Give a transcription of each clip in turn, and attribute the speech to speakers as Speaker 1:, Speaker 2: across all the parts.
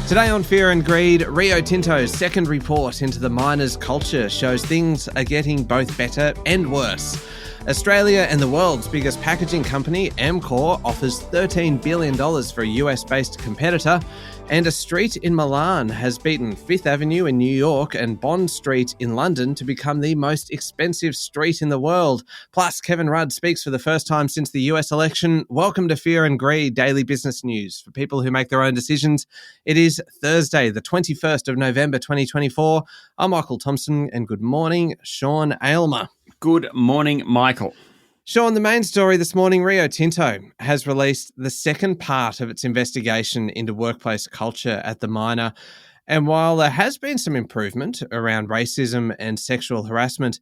Speaker 1: Today on Fear and Greed, Rio Tinto's second report into the miners' culture shows things are getting both better and worse. Australia and the world's biggest packaging company, Amcor, offers $13 billion for a US-based competitor, and a street in Milan has beaten Fifth Avenue in New York and Bond Street in London to become the most expensive street in the world. Plus, Kevin Rudd speaks for the first time since the US election. Welcome to Fear and Greed, daily business news for people who make their own decisions. It is Thursday, the 21st of November, 2024. I'm Michael Thompson, and good morning, Sean Aylmer.
Speaker 2: Good morning, Michael.
Speaker 1: Sean, the main story this morning, Rio Tinto has released the second part of its investigation into workplace culture at the miner. And while there has been some improvement around racism and sexual harassment,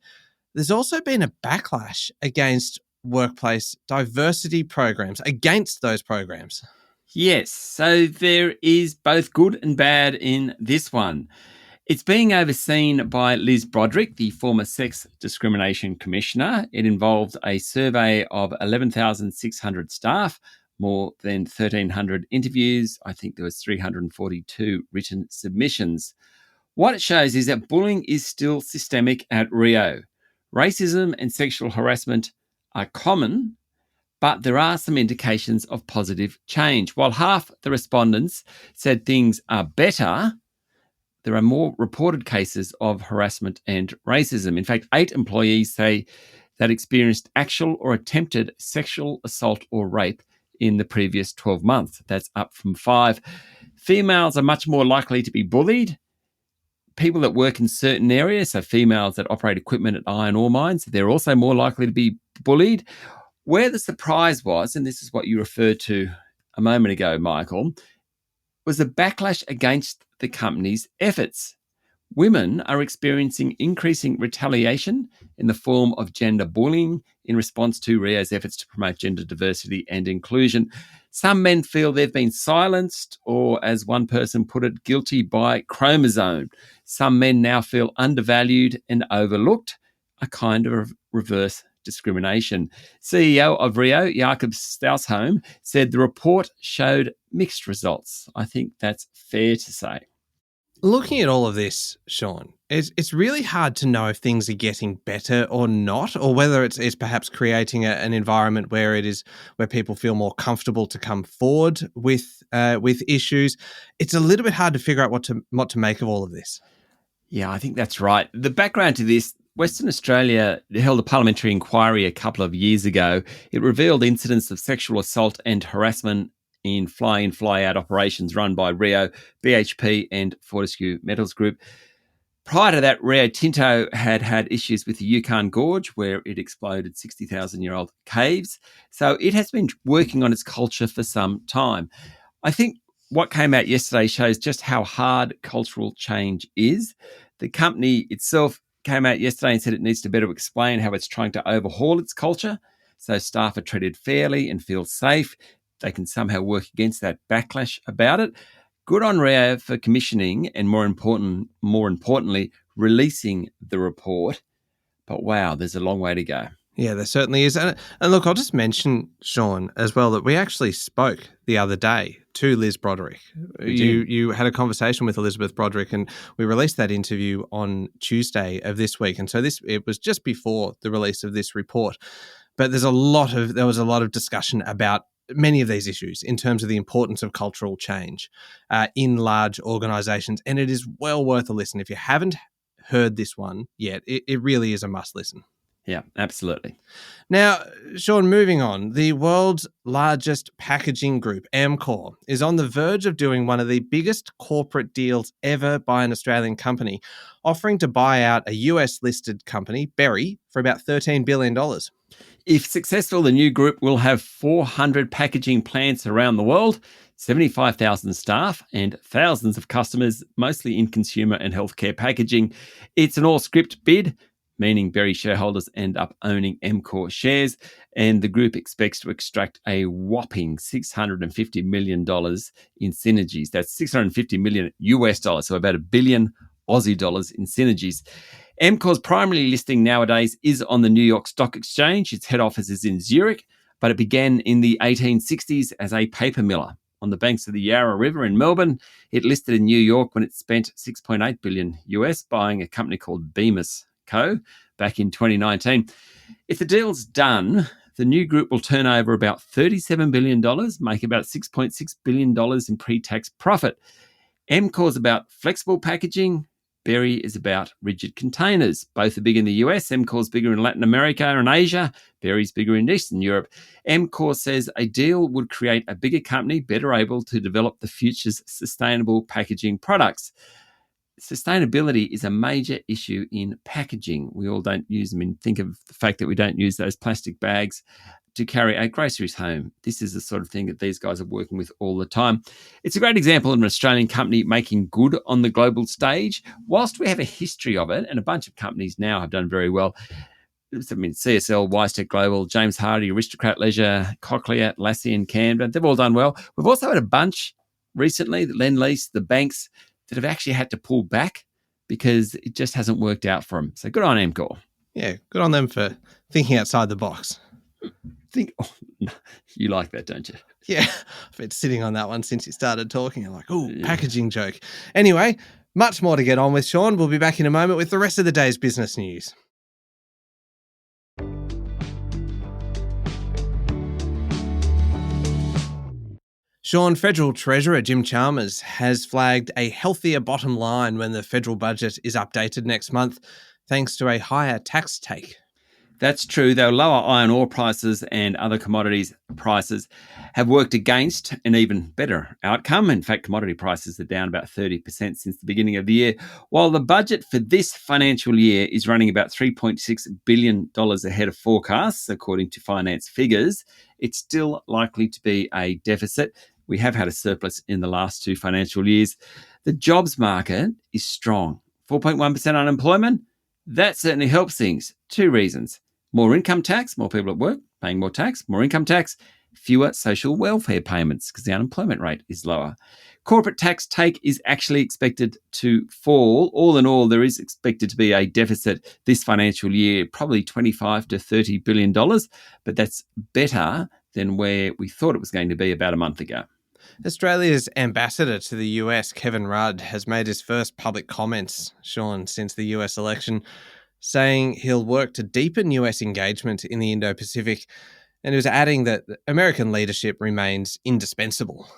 Speaker 1: there's also been a backlash against workplace diversity programs, against those programs.
Speaker 2: Yes, so there is both good and bad in this one. It's being overseen by Liz Broderick, the former Sex Discrimination Commissioner. It involved a survey of 11,600 staff, more than 1,300 interviews. I think there was 342 written submissions. What it shows is that bullying is still systemic at Rio. Racism and sexual harassment are common, but there are some indications of positive change. While half the respondents said things are better, there are more reported cases of harassment and racism. In fact, 8 employees say that experienced actual or attempted sexual assault or rape in the previous 12 months. That's up from 5. Females are much more likely to be bullied. People that work in certain areas, so females that operate equipment at iron ore mines, they're also more likely to be bullied. Where the surprise was, and this is what you referred to a moment ago, Michael, was a backlash against the company's efforts. Women are experiencing increasing retaliation in the form of gender bullying in response to Rio's efforts to promote gender diversity and inclusion. Some men feel they've been silenced, or as one person put it, guilty by chromosome. Some men now feel undervalued and overlooked, a kind of reverse discrimination. CEO of Rio, Jakob Stausholm, said the report showed mixed results. I think that's fair to say.
Speaker 1: Looking at all of this, Sean, it's really hard to know if things are getting better or not, or whether it's perhaps creating an environment where people feel more comfortable to come forward with issues. It's a little bit hard to figure out what to make of all of this.
Speaker 2: Yeah, I think that's right. The background to this: Western Australia held a parliamentary inquiry a couple of years ago. It revealed incidents of sexual assault and harassment in fly-in, fly-out operations run by Rio, BHP and Fortescue Metals Group. Prior to that, Rio Tinto had issues with the Yukon Gorge, where it exploded 60,000-year-old caves. So it has been working on its culture for some time. I think what came out yesterday shows just how hard cultural change is. The company itself came out yesterday and said it needs to better explain how it's trying to overhaul its culture so staff are treated fairly and feel safe. They can somehow work against that backlash about it. Good on Rio for commissioning and more importantly, releasing the report. But wow, there's a long way to go.
Speaker 1: Yeah, there certainly is. And look, I'll just mention, Sean, as well, that we actually spoke the other day to Liz Broderick. You had a conversation with Elizabeth Broderick, and we released that interview on Tuesday of this week. And so it was just before the release of this report. But there was a lot of discussion about many of these issues in terms of the importance of cultural change in large organisations. And it is well worth a listen. If you haven't heard this one yet, it really is a must listen.
Speaker 2: Yeah, absolutely.
Speaker 1: Now, Sean, moving on, the world's largest packaging group, Amcor, is on the verge of doing one of the biggest corporate deals ever by an Australian company, offering to buy out a US-listed company, Berry, for about $13 billion.
Speaker 2: If successful, the new group will have 400 packaging plants around the world, 75,000 staff and thousands of customers, mostly in consumer and healthcare packaging. It's an all-scrip bid, meaning Berry shareholders end up owning Amcor shares, and the group expects to extract a whopping $650 million in synergies. That's $650 million US dollars, so about $1 billion Aussie dollars in synergies. Amcor's primary listing nowadays is on the New York Stock Exchange. Its head office is in Zurich, but it began in the 1860s as a paper miller. on the banks of the Yarra River in Melbourne. It listed in New York when it spent $6.8 billion US buying a company called Bemis Co. back in 2019. If the deal's done, the new group will turn over about $37 billion, make about $6.6 billion in pre-tax profit. Amcor's about flexible packaging. Berry is about rigid containers. Both are big in the US. Amcor's bigger in Latin America and Asia. Berry's bigger in Eastern Europe. Amcor says a deal would create a bigger company better able to develop the future's sustainable packaging products. Sustainability is a major issue in packaging. We all don't use them, and think of the fact that we don't use those plastic bags to carry our groceries home. This is the sort of thing that these guys are working with all the time. It's a great example of an Australian company making good on the global stage. Whilst we have a history of it, and a bunch of companies now have done very well, CSL, WiseTech Global, James Hardie, Aristocrat Leisure, Cochlear, Lassie and Canberra, they've all done well. We've also had a bunch recently, the Lend-Lease, the banks, that have actually had to pull back because it just hasn't worked out for them. So good on Amcor.
Speaker 1: Yeah, good on them for thinking outside the box.
Speaker 2: You like that, don't you?
Speaker 1: Yeah, I've been sitting on that one since you started talking. I'm like, packaging joke. Anyway, much more to get on with, Sean. We'll be back in a moment with the rest of the day's business news. Sean, Federal Treasurer Jim Chalmers has flagged a healthier bottom line when the federal budget is updated next month, thanks to a higher tax take.
Speaker 2: That's true, though lower iron ore prices and other commodities prices have worked against an even better outcome. In fact, commodity prices are down about 30% since the beginning of the year, while the budget for this financial year is running about $3.6 billion ahead of forecasts, according to finance figures. It's still likely to be a deficit. We have had a surplus in the last 2 financial years. The jobs market is strong. 4.1% unemployment, that certainly helps things. 2 reasons. More income tax, more people at work, paying more tax, more income tax, fewer social welfare payments because the unemployment rate is lower. Corporate tax take is actually expected to fall. All in all, there is expected to be a deficit this financial year, probably $25 to $30 billion, but that's better than where we thought it was going to be about a month ago.
Speaker 1: Australia's ambassador to the US, Kevin Rudd, has made his first public comments, Sean, since the US election, saying he'll work to deepen US engagement in the Indo-Pacific, and he was adding that American leadership remains indispensable.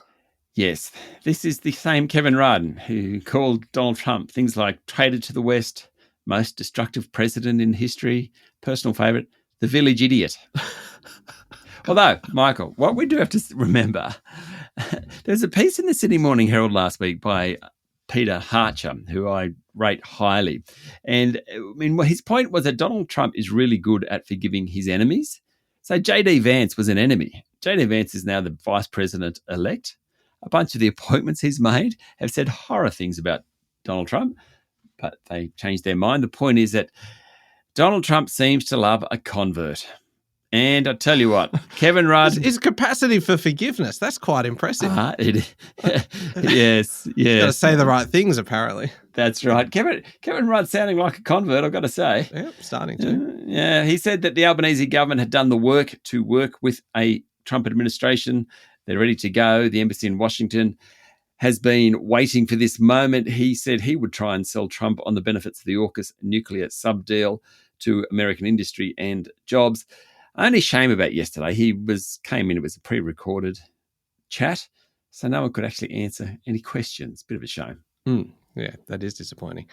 Speaker 2: Yes, this is the same Kevin Rudd who called Donald Trump things like traitor to the West, most destructive president in history, personal favourite, the village idiot. Although, Michael, what we do have to remember, there's a piece in the Sydney Morning Herald last week by Peter Harcher, who I rate highly. And his point was that Donald Trump is really good at forgiving his enemies. So J.D. Vance was an enemy. J.D. Vance is now the vice president-elect. A bunch of the appointments he's made have said horror things about Donald Trump, but they changed their mind. The point is that Donald Trump seems to love a convert. And I tell you what, Kevin Rudd...
Speaker 1: His capacity for forgiveness, that's quite impressive.
Speaker 2: Yes.
Speaker 1: He's got to say the right things, apparently.
Speaker 2: That's right. Kevin Rudd sounding like a convert, I've got to say.
Speaker 1: Yeah, starting to.
Speaker 2: Yeah, he said that the Albanese government had done the work to work with a Trump administration. They're ready to go. The embassy in Washington has been waiting for this moment. He said he would try and sell Trump on the benefits of the AUKUS nuclear sub-deal to American industry and jobs. Only shame about yesterday, he came in, it was a pre-recorded chat, so no one could actually answer any questions. Bit of a shame.
Speaker 1: Yeah, that is disappointing.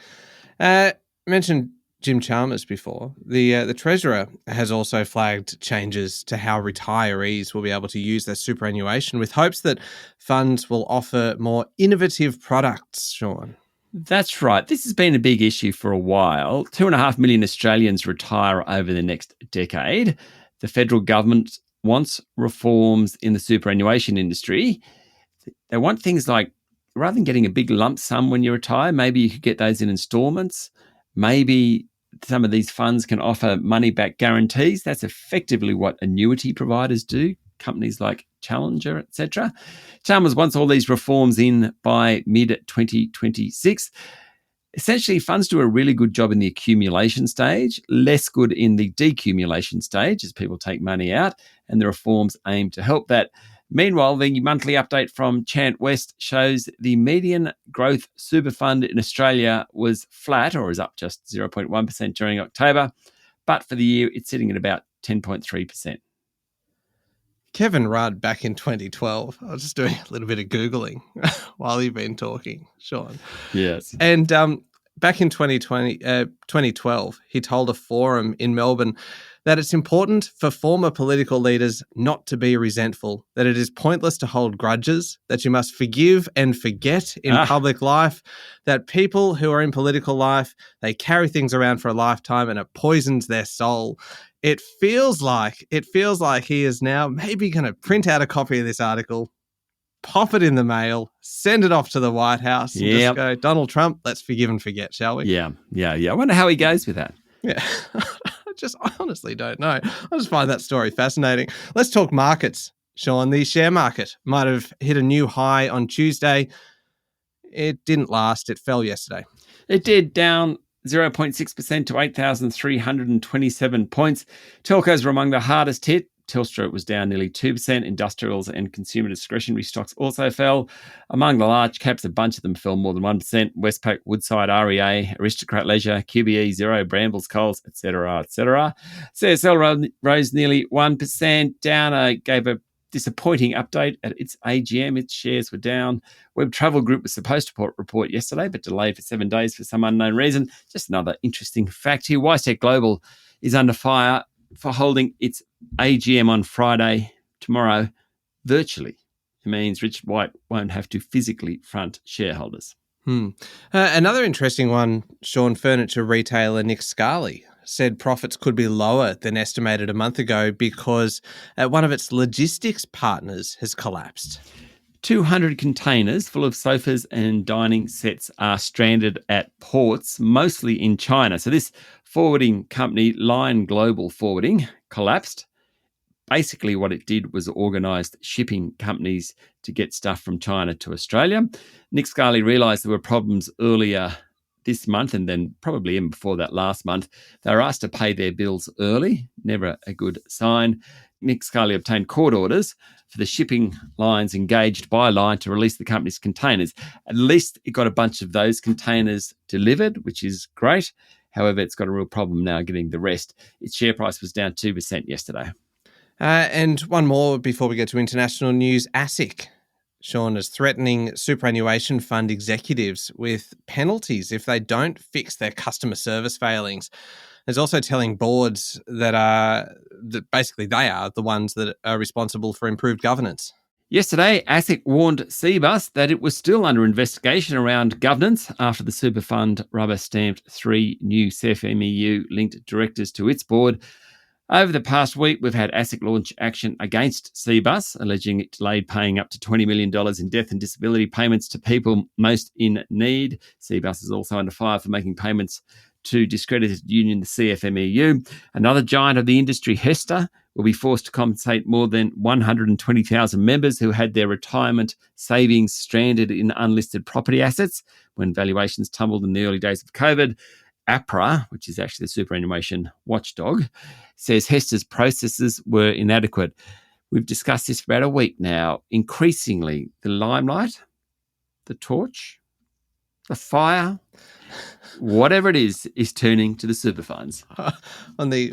Speaker 1: Mentioned Jim Chalmers before. The Treasurer has also flagged changes to how retirees will be able to use their superannuation with hopes that funds will offer more innovative products, Sean.
Speaker 2: That's right. This has been a big issue for a while. 2.5 million Australians retire over the next decade. The federal government wants reforms in the superannuation industry. They want things like, rather than getting a big lump sum when you retire, maybe you could get those in installments. Maybe some of these funds can offer money-back guarantees. That's effectively what annuity providers do, companies like Challenger, etc. Chalmers wants all these reforms in by mid-2026. Essentially, funds do a really good job in the accumulation stage, less good in the decumulation stage as people take money out, and the reforms aim to help that. Meanwhile, the monthly update from Chant West shows the median growth super fund in Australia was flat, or is up just 0.1% during October. But for the year, it's sitting at about 10.3%.
Speaker 1: Kevin Rudd back in 2012. I was just doing a little bit of Googling while you've been talking, Sean.
Speaker 2: Yes.
Speaker 1: And back in 2012, he told a forum in Melbourne that it's important for former political leaders not to be resentful, that it is pointless to hold grudges, that you must forgive and forget in public life, that people who are in political life, they carry things around for a lifetime and it poisons their soul. It feels like he is now maybe going to print out a copy of this article, pop it in the mail, send it off to the White House, and just go, Donald Trump, let's forgive and forget, shall we?
Speaker 2: Yeah. I wonder how he goes with that.
Speaker 1: Yeah. I honestly don't know. I just find that story fascinating. Let's talk markets, Sean. The share market might have hit a new high on Tuesday. It didn't last. It fell yesterday.
Speaker 2: It did, down 0.6% to 8,327 points. Telcos were among the hardest hit. Telstra was down nearly 2%. Industrials and consumer discretionary stocks also fell. Among the large caps, a bunch of them fell more than 1%. Westpac, Woodside, REA, Aristocrat Leisure, QBE, Xero, Brambles, Coles, etc., etc. CSL rose nearly 1%. Downer gave a disappointing update at its AGM. Its shares were down. Web Travel Group was supposed to report yesterday, but delayed for 7 days for some unknown reason. Just another interesting fact here. WiseTech Global is under fire for holding its AGM on Friday, tomorrow, virtually. It means Richard White won't have to physically front shareholders.
Speaker 1: Another interesting one, Sean, furniture retailer Nick Scali said profits could be lower than estimated a month ago because one of its logistics partners has collapsed.
Speaker 2: 200 containers full of sofas and dining sets are stranded at ports, mostly in China. So this forwarding company, Lion Global Forwarding, collapsed. Basically what it did was organised shipping companies to get stuff from China to Australia. Nick Scali realised there were problems earlier this month, and then probably even before that last month. They were asked to pay their bills early, never a good sign. Nick Scali obtained court orders for the shipping lines engaged by Lion to release the company's containers. At least it got a bunch of those containers delivered, which is great. However, it's got a real problem now getting the rest. Its share price was down 2% yesterday.
Speaker 1: And one more before we get to international news. ASIC, Sean, is threatening superannuation fund executives with penalties if they don't fix their customer service failings. It's also telling boards that basically they are the ones that are responsible for improved governance.
Speaker 2: Yesterday, ASIC warned Cbus that it was still under investigation around governance after the super fund rubber-stamped 3 new CFMEU-linked directors to its board. Over the past week, we've had ASIC launch action against Cbus, alleging it delayed paying up to $20 million in death and disability payments to people most in need. Cbus is also under fire for making payments to discredited union, the CFMEU. Another giant of the industry, Hester, will be forced to compensate more than 120,000 members who had their retirement savings stranded in unlisted property assets when valuations tumbled in the early days of COVID. APRA, which is actually the superannuation watchdog, says Hester's processes were inadequate. We've discussed this for about a week now. Increasingly, the limelight, the torch, the fire, whatever it is turning to the super funds.
Speaker 1: On the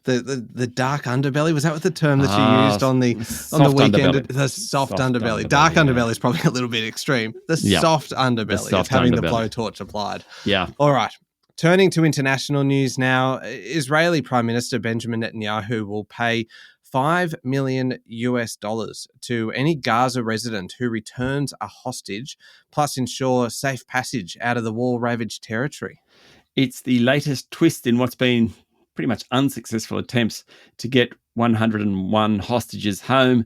Speaker 1: the dark underbelly? Was that what the term that you used on the weekend?
Speaker 2: Underbelly.
Speaker 1: The soft underbelly. Dark underbelly is probably a little bit extreme. Soft underbelly of having the blowtorch applied.
Speaker 2: Yeah.
Speaker 1: All right. Turning to international news now, Israeli Prime Minister Benjamin Netanyahu will pay $5 million to any Gaza resident who returns a hostage, plus ensure safe passage out of the war-ravaged territory.
Speaker 2: It's the latest twist in what's been pretty much unsuccessful attempts to get 101 hostages home.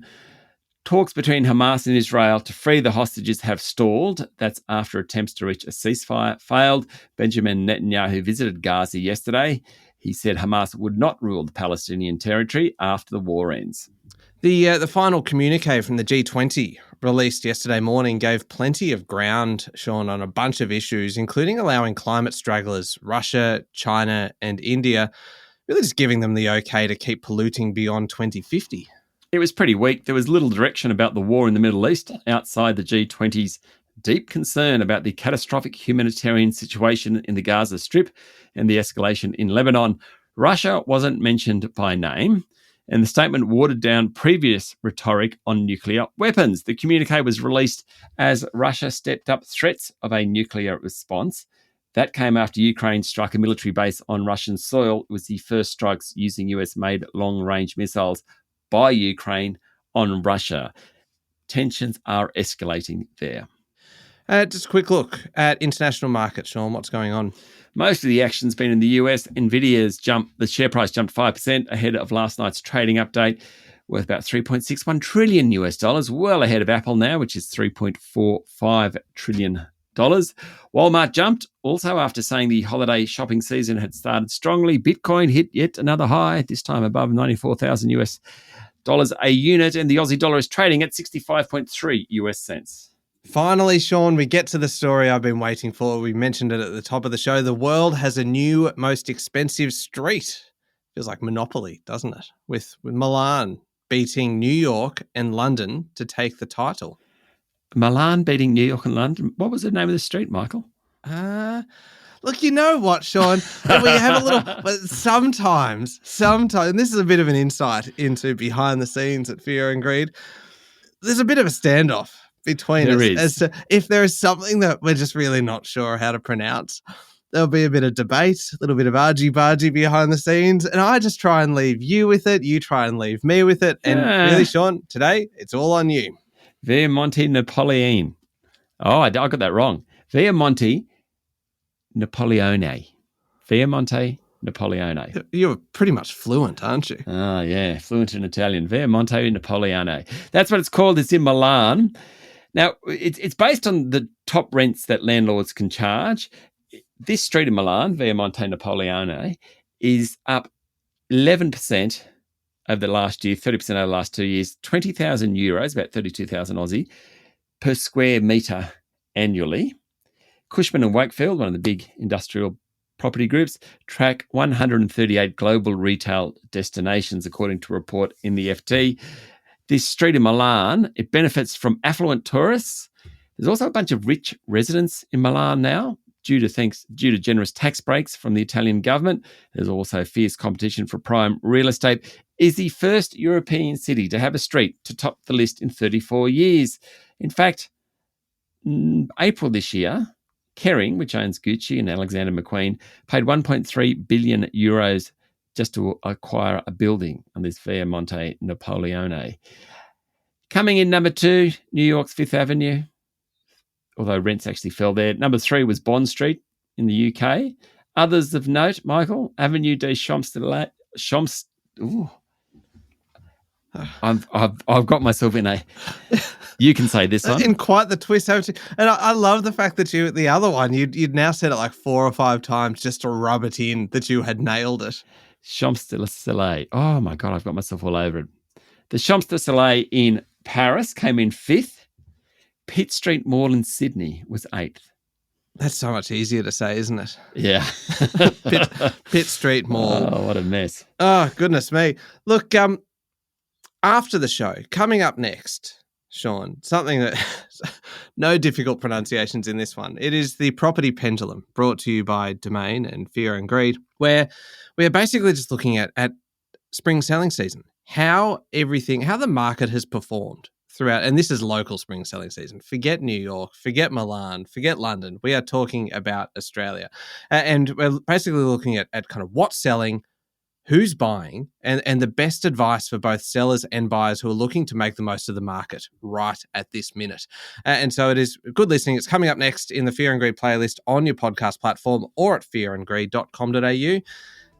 Speaker 2: Talks between Hamas and Israel to free the hostages have stalled. That's after attempts to reach a ceasefire failed. Benjamin Netanyahu visited Gaza yesterday. He said Hamas would not rule the Palestinian territory after the war ends.
Speaker 1: The final communique from the G20 released yesterday morning gave plenty of ground, Sean, on a bunch of issues, including allowing climate stragglers, Russia, China and India, really just giving them the okay to keep polluting beyond 2050.
Speaker 2: It was pretty weak. There was little direction about the war in the Middle East outside the G20's deep concern about the catastrophic humanitarian situation in the Gaza Strip and the escalation in Lebanon. Russia wasn't mentioned by name, and the statement watered down previous rhetoric on nuclear weapons. The communique was released as Russia stepped up threats of a nuclear response. That came after Ukraine struck a military base on Russian soil. It was the first strikes using US-made long-range missiles by Ukraine on Russia. Tensions are escalating there.
Speaker 1: Just a quick look at international markets, Sean. What's going on?
Speaker 2: Most of the action's been in the US. The share price jumped 5% ahead of last night's trading update, worth about $3.61 trillion US, well ahead of Apple now, which is $3.45 trillion. Walmart jumped also after saying the holiday shopping season had started strongly. Bitcoin hit yet another high, this time above 94,000 US dollars a unit, and the Aussie dollar is trading at 65.3 US cents.
Speaker 1: Finally, Sean, we get to the story I've been waiting for. We mentioned it at the top of the show. The world has a new most expensive street. Feels like Monopoly, doesn't it? With Milan beating New York and London to take the title.
Speaker 2: Milan beating New York and London. What was the name of the street, Michael?
Speaker 1: Look, you know what, Sean? We have a little, but sometimes, and this is a bit of an insight into behind the scenes at Fear and Greed. There's a bit of a standoff between us as to if there is something that we're just really not sure how to pronounce. There'll be a bit of debate, a little bit of argy-bargy behind the scenes, and I just try and leave you with it. You try and leave me with it. And really, Sean, today, it's all on you.
Speaker 2: Via Monte Napoleone. Oh, I got that wrong. Via Monte Napoleone. Via Monte Napoleone.
Speaker 1: You're pretty much fluent, aren't you?
Speaker 2: Oh, yeah, fluent in Italian. Via Monte Napoleone. That's what it's called. It's in Milan. Now, it's based on the top rents that landlords can charge. This street in Milan, Via Monte Napoleone, is up 11% over the last year, 30% over the last 2 years, 20,000 euros, about 32,000 Aussie, per square metre annually. Cushman & Wakefield, one of the big industrial property groups, track 138 global retail destinations, according to a report in the FT. This street in Milan, it benefits from affluent tourists. There's also a bunch of rich residents in Milan now, due to generous tax breaks from the Italian government. There's also fierce competition for prime real estate. Is the first European city to have a street to top the list in 34 years. In fact, April this year, Kering, which owns Gucci and Alexander McQueen, paid 1.3 billion euros just to acquire a building on this Via Monte Napoleone. Coming in number 2, New York's Fifth Avenue, although rents actually fell there. Number 3 was Bond Street in the UK. Others of note, Michael, Avenue des Champs-Élysées. I've got myself in a... You can say this one.
Speaker 1: In quite the twist, haven't you? And I love the fact that the other one, you'd now said it like 4 or 5 times just to rub it in that you had nailed it.
Speaker 2: Champs-Élysées. Oh, my God, I've got myself all over it. The Champs-Élysées in Paris came in 5th. Pitt Street Mall in Sydney was 8th.
Speaker 1: That's so much easier to say, isn't it?
Speaker 2: Yeah.
Speaker 1: Pitt Street Mall.
Speaker 2: Oh, what a mess.
Speaker 1: Oh, goodness me. Look, after the show, coming up next, Sean, something that no difficult pronunciations in this one. It is the Property Pendulum, brought to you by Domain and Fear and Greed, where we are basically just looking at spring selling season, how the market has performed throughout, and this is local spring selling season. Forget New York, forget Milan, forget London. We are talking about Australia. And we're basically looking at kind of what's selling, who's buying, and the best advice for both sellers and buyers who are looking to make the most of the market right at this minute. And so it is good listening. It's coming up next in the Fear and Greed playlist on your podcast platform or at fearandgreed.com.au.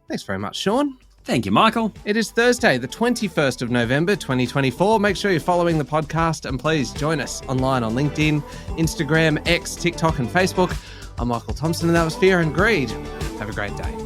Speaker 1: Thanks very much, Sean.
Speaker 2: Thank you, Michael.
Speaker 1: It is Thursday, the 21st of November, 2024. Make sure you're following the podcast and please join us online on LinkedIn, Instagram, X, TikTok and Facebook. I'm Michael Thompson and that was Fear and Greed. Have a great day.